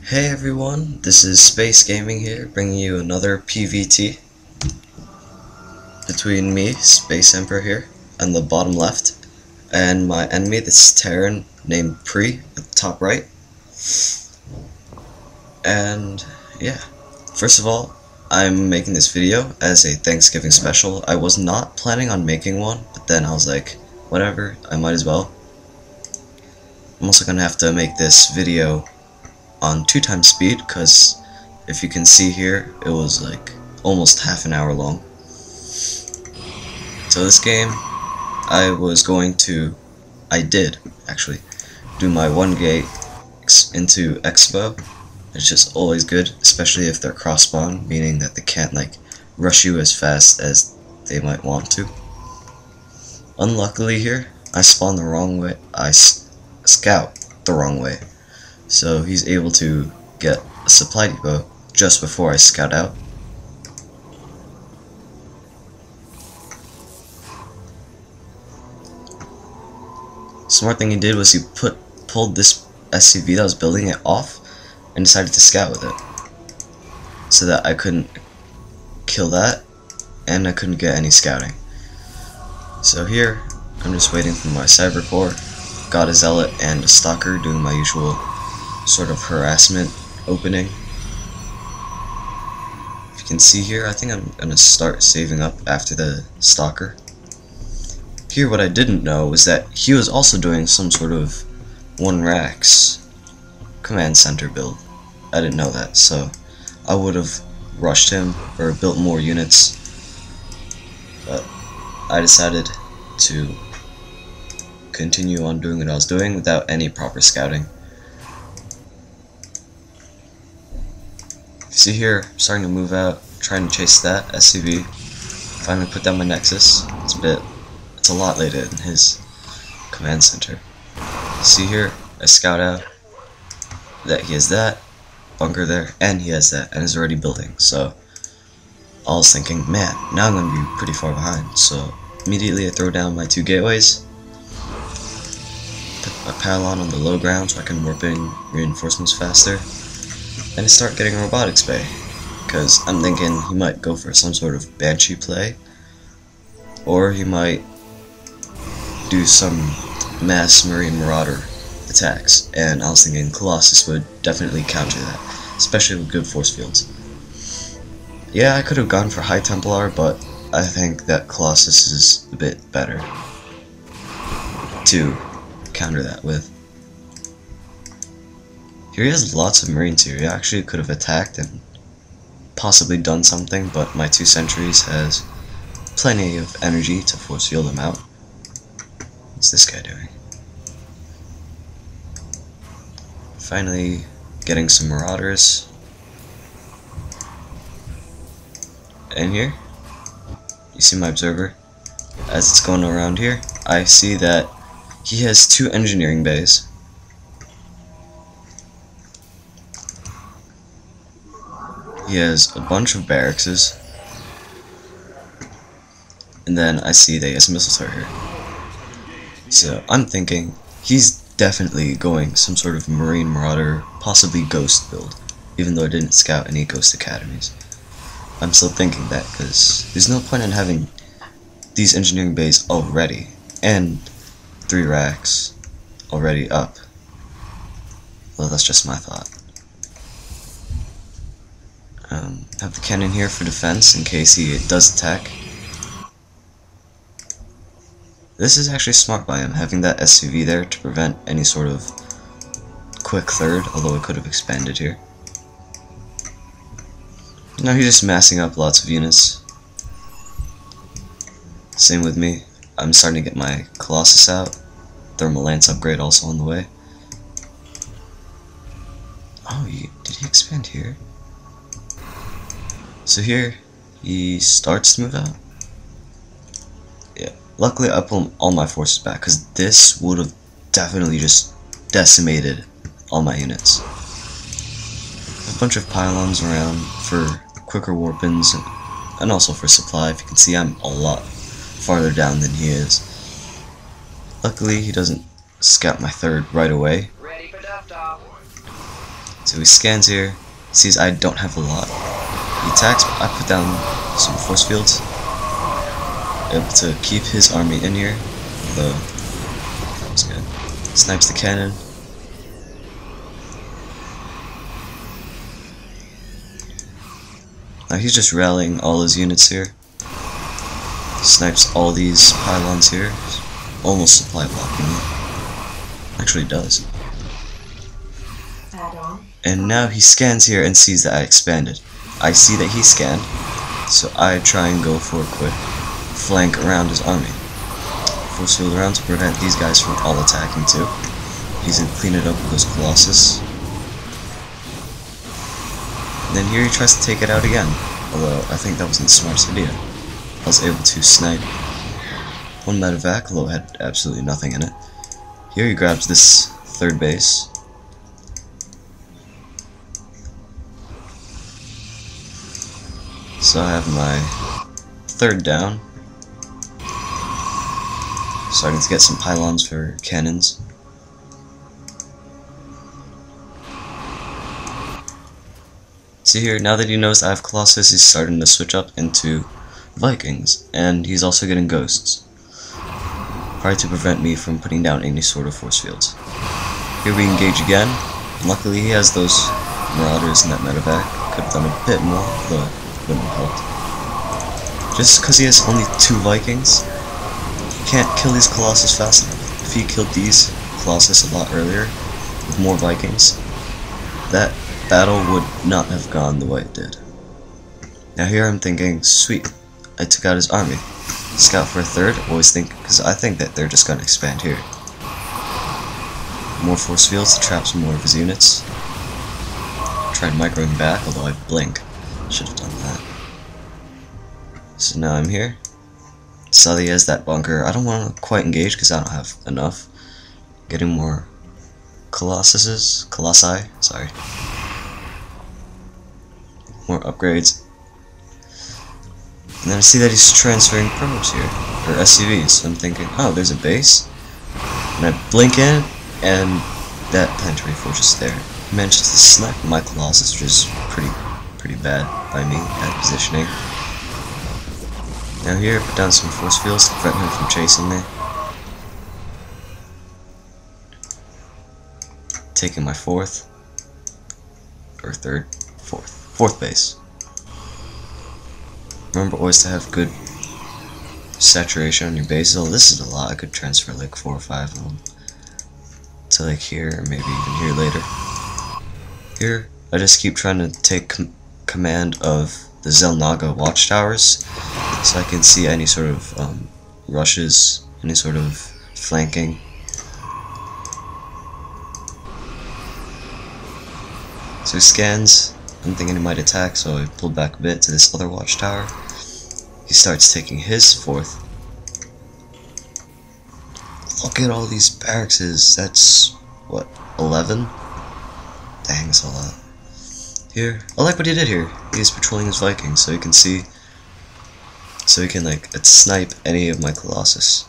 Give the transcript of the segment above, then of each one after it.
Hey everyone, this is Spehssgaming here, bringing you another PvT between me, Space Emperor here, on the bottom left, and my enemy, this Terran named Pre, at the top right. And yeah, first of all, I'm making this video as a Thanksgiving special. I was not planning on making one, but then I was like, whatever, I might as well. I'm also gonna have to make this video on 2x speed, because if you can see here, it was like almost half an hour long. So this game, I did actually do my 1 gate into Expo. It's just always good, especially if they're cross spawn, meaning that they can't like rush you as fast as they might want to. Unluckily here, I spawned the wrong way. I scout the wrong way. So he's able to get a supply depot just before I scout out. Smart thing he did was he pulled this SCV that was building it off and decided to scout with it, so that I couldn't kill that and I couldn't get any scouting. So here I'm just waiting for my cyber core, got a zealot and a stalker doing my usual sort of harassment opening. If you can see here, I think I'm gonna start saving up after the stalker. Here, what I didn't know was that he was also doing some sort of 1 Rax command center build. I didn't know that, so I would have rushed him or built more units, but I decided to continue on doing what I was doing without any proper scouting. See here, I'm starting to move out, trying to chase that SCV. Finally put down my Nexus. It's a lot later than his command center. See here, I scout out that he has that bunker there, and he has that, and is already building. So I was thinking, man, now I'm gonna be pretty far behind. So immediately I throw down my 2 gateways, put my pylon on the low ground so I can warp in reinforcements faster. And I start getting a robotics bay, because I'm thinking he might go for some sort of banshee play, or he might do some mass marine marauder attacks, and I was thinking Colossus would definitely counter that, especially with good force fields. Yeah, I could have gone for High Templar, but I think that Colossus is a bit better to counter that with. Here he has lots of marines here. He actually could have attacked and possibly done something, but my 2 sentries has plenty of energy to force field him out. What's this guy doing? Finally getting some marauders. And here, you see my observer. As it's going around here, I see that he has 2 engineering bays. He has a bunch of barracks, and then I see that he has a missile turret here. So I'm thinking he's definitely going some sort of marine marauder, possibly ghost build, even though I didn't scout any ghost academies. I'm still thinking that, because there's no point in having these engineering bays already, and 3 racks already up. Well, that's just my thought. Have the cannon here for defense in case he does attack. This is actually smart by him, having that SCV there to prevent any sort of quick third, although it could have expanded here. Now he's just massing up lots of units. Same with me. I'm starting to get my Colossus out. Thermal Lance upgrade also on the way. Oh, did he expand here? So here, he starts to move out. Yeah, luckily I pulled all my forces back, because this would have definitely just decimated all my units. A bunch of pylons around for quicker warp-ins, and also for supply. If you can see, I'm a lot farther down than he is. Luckily, he doesn't scout my 3rd right away. So he scans here, sees I don't have a lot. He attacks, I put down some force fields, able to keep his army in here, though that was good. Snipes the cannon. Now he's just rallying all his units here. Snipes all these pylons here. Almost supply blocking them. Actually does. And now he scans here and sees that I expanded. I see that he scanned, so I try and go for a quick flank around his army. Force field around to prevent these guys from all attacking too. He's gonna clean it up with those Colossus. And then here he tries to take it out again, although I think that wasn't the smartest idea. I was able to snipe one medevac, although it had absolutely nothing in it. Here he grabs this third base. So I have my third down. Starting to get some pylons for cannons. See here, now that he knows I have Colossus, he's starting to switch up into Vikings, and he's also getting ghosts. Probably to prevent me from putting down any sort of force fields. Here we engage again. Luckily he has those Marauders in that medevac. Could have done a bit more, but wouldn't have helped. Just because he has only 2 Vikings, he can't kill these Colossus fast enough. If he killed these Colossus a lot earlier, with more Vikings, that battle would not have gone the way it did. Now here I'm thinking, sweet, I took out his army. Scout for a third, always think, because I think that they're just going to expand here. More force fields to trap some more of his units. Try and micro him back, although I blink. Should have done that. So now I'm here. Saw that he has that bunker. I don't want to quite engage because I don't have enough. Getting more Colossi, sorry. More upgrades. And then I see that he's transferring probes here, or SCVs. So I'm thinking, oh, there's a base. And I blink in, and that planetary fortress is there. He manages to snipe my Colossus, which is pretty bad by me at positioning. Now here, put down some force fields to prevent him from chasing me. Taking my fourth base. Remember always to have good saturation on your bases. Oh, this is a lot. I could transfer like 4 or 5 of them to like here, or maybe even here later. Here, I just keep trying to take command of the Zelnaga watchtowers, so I can see any sort of rushes, any sort of flanking. So he scans. I'm thinking he might attack, so I pulled back a bit to this other watchtower. He starts taking his fourth. Look at all these barracks. That's, what, 11? Dang, that's a lot. Here, I like what he did here. He's patrolling his Vikings, so he can see, so he can, like, snipe any of my Colossi.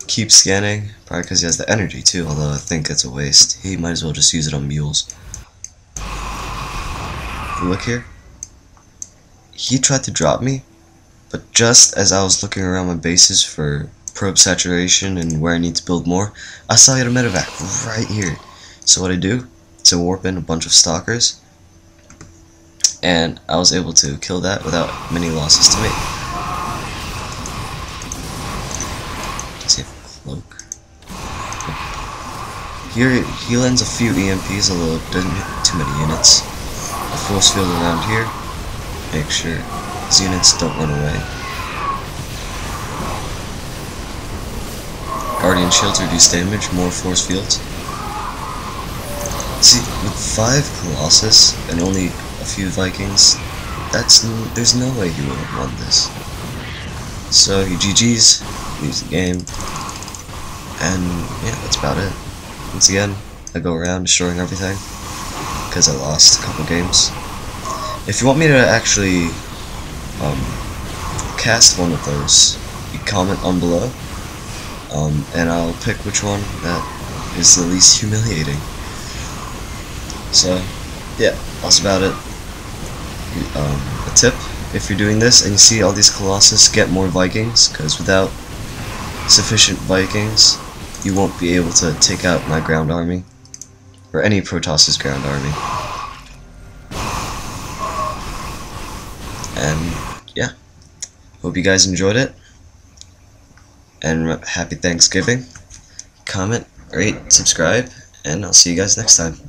Keep scanning, probably because he has the energy too, although I think it's a waste. He might as well just use it on mules. Look here. He tried to drop me, but just as I was looking around my bases for probe saturation and where I need to build more, I saw he had a medevac right here. So what I do, to warp in a bunch of stalkers, and I was able to kill that without many losses to me. Cloak. Here he lends a few EMPs, although it doesn't hit too many units. A force field around here. Make sure his units don't run away. Guardian shields reduce damage, more force fields. See, with 5 Colossus and only a few Vikings, there's no way he would have won this. So he GG's, leaves the game. And yeah, that's about it. Once again, I go around destroying everything because I lost a couple games. If you want me to actually cast one of those, you comment on below, and I'll pick which one that is the least humiliating. So, yeah, that's about it. A tip, if you're doing this and you see all these Colossus, get more Vikings, because without sufficient Vikings, you won't be able to take out my ground army, or any Protoss's ground army. And, yeah, hope you guys enjoyed it, and happy Thanksgiving. Comment, rate, subscribe, and I'll see you guys next time.